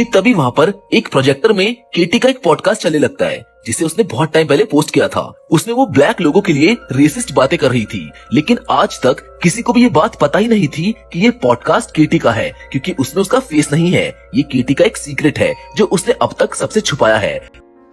कि तभी वहाँ पर एक प्रोजेक्टर में केटी का एक पॉडकास्ट चलने लगता है जिसे उसने बहुत टाइम पहले पोस्ट किया था। उसमें वो ब्लैक लोगों के लिए रेसिस्ट बातें कर रही थी, लेकिन आज तक किसी को भी ये बात पता ही नहीं थी कि ये पॉडकास्ट केटी का है, क्योंकि उसमें उसका फेस नहीं है। ये केटी का एक सीक्रेट है जो उसने अब तक सबसे छुपाया है।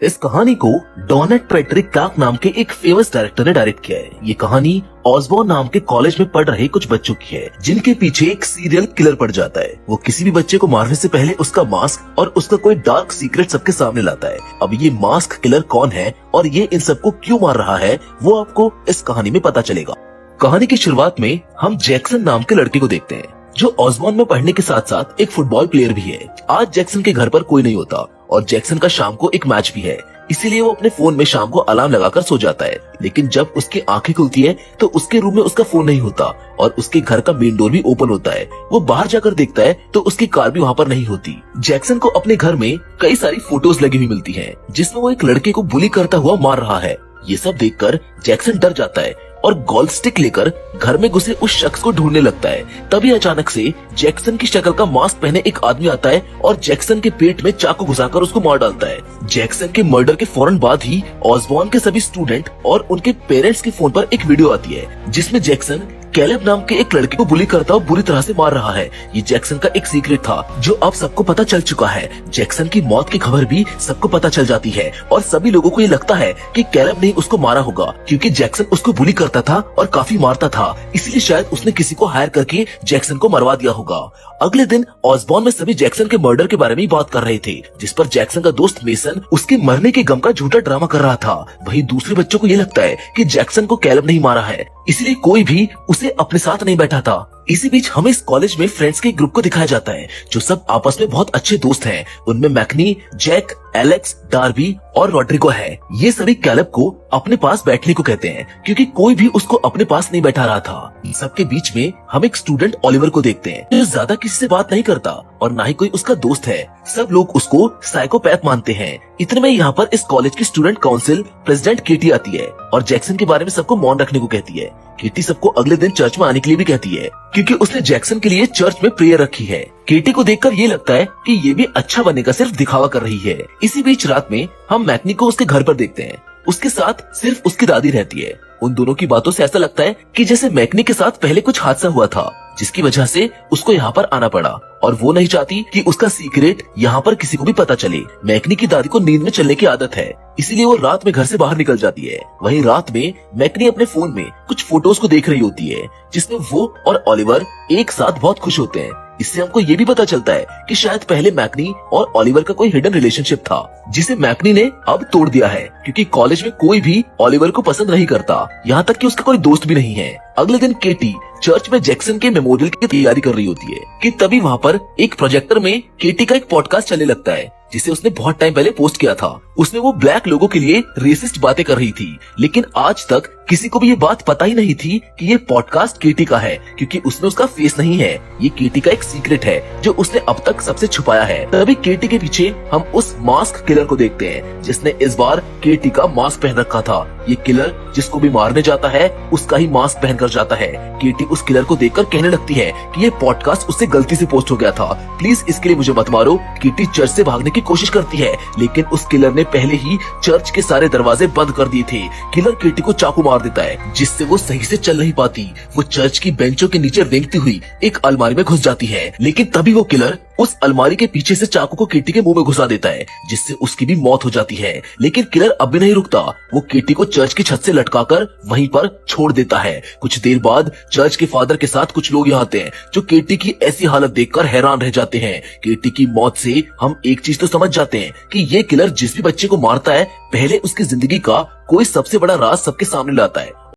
इस कहानी को डॉनेट पैट्रिक क्लार्क नाम के एक फेमस डायरेक्टर ने डायरेक्ट किया है। ये कहानी ऑसबॉर्न नाम के कॉलेज में पढ़ रहे कुछ बच्चों की है जिनके पीछे एक सीरियल किलर पड़ जाता है। वो किसी भी बच्चे को मारने से पहले उसका मास्क और उसका कोई डार्क सीक्रेट सबके सामने लाता है। अब ये मास्क किलर कौन है और ये इन सबको क्यों मार रहा है वो आपको इस कहानी में पता चलेगा। कहानी की शुरुआत में हम जैक्सन नाम के लड़के को देखते हैं जो ऑसबॉर्न में पढ़ने के साथ साथ एक फुटबॉल प्लेयर भी है। आज जैक्सन के घर पर कोई नहीं होता और जैक्सन का शाम को एक मैच भी है, इसीलिए वो अपने फोन में शाम को अलार्म लगाकर सो जाता है। लेकिन जब उसकी आंखें खुलती है तो उसके रूम में उसका फोन नहीं होता और उसके घर का मेन डोर भी ओपन होता है। वो बाहर जाकर देखता है तो उसकी कार भी वहाँ पर नहीं होती। जैक्सन को अपने घर में कई सारी फोटोज लगी हुई मिलती हैं जिसमें वो एक लड़के को बुली करता हुआ मार रहा है। ये सब देखकर जैक्सन डर जाता है और गोल्ड स्टिक लेकर घर में घुसे उस शख्स को ढूंढने लगता है। तभी अचानक से जैक्सन की शक्ल का मास्क पहने एक आदमी आता है और जैक्सन के पेट में चाकू घुसाकर उसको मार डालता है। जैक्सन के मर्डर के फौरन बाद ही ऑसबॉर्न के सभी स्टूडेंट और उनके पेरेंट्स के फोन पर एक वीडियो आती है जिसमें जैक्सन कैलेब नाम के एक लड़के को बुली करता हुआ बुरी तरह से मार रहा है। ये जैक्सन का एक सीक्रेट था जो अब सबको पता चल चुका है। जैक्सन की मौत की खबर भी सबको पता चल जाती है और सभी लोगों को ये लगता है कि कैलेब ने उसको मारा होगा, क्योंकि जैक्सन उसको बुली करता था और काफी मारता था, इसलिए शायद उसने किसी को हायर करके जैक्सन को मरवा दिया होगा। अगले दिन ऑसबॉर्न में सभी जैक्सन के मर्डर के बारे में बात कर रहे थे, जिस पर जैक्सन का दोस्त मेसन उसके मरने के गम का झूठा ड्रामा कर रहा था। वहीं दूसरे बच्चों को ये लगता है कि जैक्सन को कैलेब नहीं मारा है, इसलिए कोई भी उसे अपने साथ नहीं बैठा था। इसी बीच हमें इस कॉलेज में फ्रेंड्स के ग्रुप को दिखाया जाता है जो सब आपस में बहुत अच्छे दोस्त हैं। उनमें मैकनी, जैक, एलेक्स, डार्बी और रॉड्रिगो है। ये सभी कैलेब को अपने पास बैठने को कहते हैं क्योंकि कोई भी उसको अपने पास नहीं बैठा रहा था। सबके बीच में हम एक स्टूडेंट ओलिवर को देखते हैं जो ज्यादा किसी से बात नहीं करता और ना ही कोई उसका दोस्त है। सब लोग उसको साइकोपैथ मानते हैं। इतने में यहाँ पर इस कॉलेज की स्टूडेंट काउंसिल प्रेसिडेंट केटी आती है और जैक्सन के बारे में सबको मौन रखने को कहती है। केटी सबको अगले दिन चर्च में आने के लिए भी कहती है क्योंकि उसने जैक्सन के लिए चर्च में प्रेयर रखी है। केटी को देखकर ये लगता है कि ये भी अच्छा बनने का सिर्फ दिखावा कर रही है। इसी बीच रात में हम मैकनी को उसके घर पर देखते हैं। उसके साथ सिर्फ उसकी दादी रहती है। उन दोनों की बातों से ऐसा लगता है कि जैसे मैकनी के साथ पहले कुछ हादसा हुआ था जिसकी वजह से उसको यहाँ पर आना पड़ा और वो नहीं चाहती कि उसका सीक्रेट यहाँ पर किसी को भी पता चले। मैकनी की दादी को नींद में चलने की आदत है, इसीलिए वो रात में घर से बाहर निकल जाती है। वहीं रात में मैकनी अपने फोन में कुछ फोटोज को देख रही होती है जिसमें वो और ओलिवर एक साथ बहुत खुश होते हैं। इससे हमको ये भी पता चलता है कि शायद पहले मैकनी और ओलिवर का कोई हिडन रिलेशनशिप था जिसे मैकनी ने अब तोड़ दिया है, क्योंकि कॉलेज में कोई भी ओलिवर को पसंद नहीं करता, यहाँ तक कि उसका कोई दोस्त भी नहीं है। अगले दिन केटी चर्च में जैक्सन के मेमोरियल की तैयारी कर रही होती है कि तभी वहाँ पर एक प्रोजेक्टर में केटी का एक पॉडकास्ट चलने लगता है जिसे उसने बहुत टाइम पहले पोस्ट किया था। उसमें वो ब्लैक लोगों के लिए रेसिस्ट बातें कर रही थी, लेकिन आज तक किसी को भी ये बात पता ही नहीं थी कि ये पॉडकास्ट केटी का है, क्योंकि उसमें उसका फेस नहीं है। ये केटी का एक सीक्रेट है जो उसने अब तक सबसे छुपाया है। तभी केटी के पीछे हम उस मास्क किलर को देखते हैं जिसने इस बार केटी का मास्क पहन रखा था। ये किलर जिसको भी मारने जाता है उसका ही मास्क पहनकर जाता है। केटी उस किलर को देखकर कहने लगती है कि ये पॉडकास्ट उससे गलती से पोस्ट हो गया था, प्लीज इसके लिए मुझे मत मारो। केटी चर्च से भागने की कोशिश करती है, लेकिन उस किलर ने पहले ही चर्च के सारे दरवाजे बंद कर दिए थे। किलर केटी को चाकू मार देता है जिससे वो सही से चल नहीं पाती। वो चर्च की बेंचों के नीचे रेंगती हुई एक अलमारी में घुस जाती है, लेकिन तभी वो किलर उस अलमारी के पीछे से चाकू को केटी के मुंह में घुसा देता है जिससे उसकी भी मौत हो जाती है। लेकिन किलर अब भी नहीं रुकता। वो केटी को चर्च की छत से लटकाकर वहीं पर छोड़ देता है। कुछ देर बाद चर्च के फादर के साथ कुछ लोग यहाँ आते हैं जो केटी की ऐसी हालत देखकर हैरान रह जाते हैं। केटी की मौत से हम एक चीज तो समझ जाते हैं कि ये किलर जिस भी बच्चे को मारता है पहले उसकी जिंदगी का कोई सबसे बड़ा राज सबके सामने लाता है।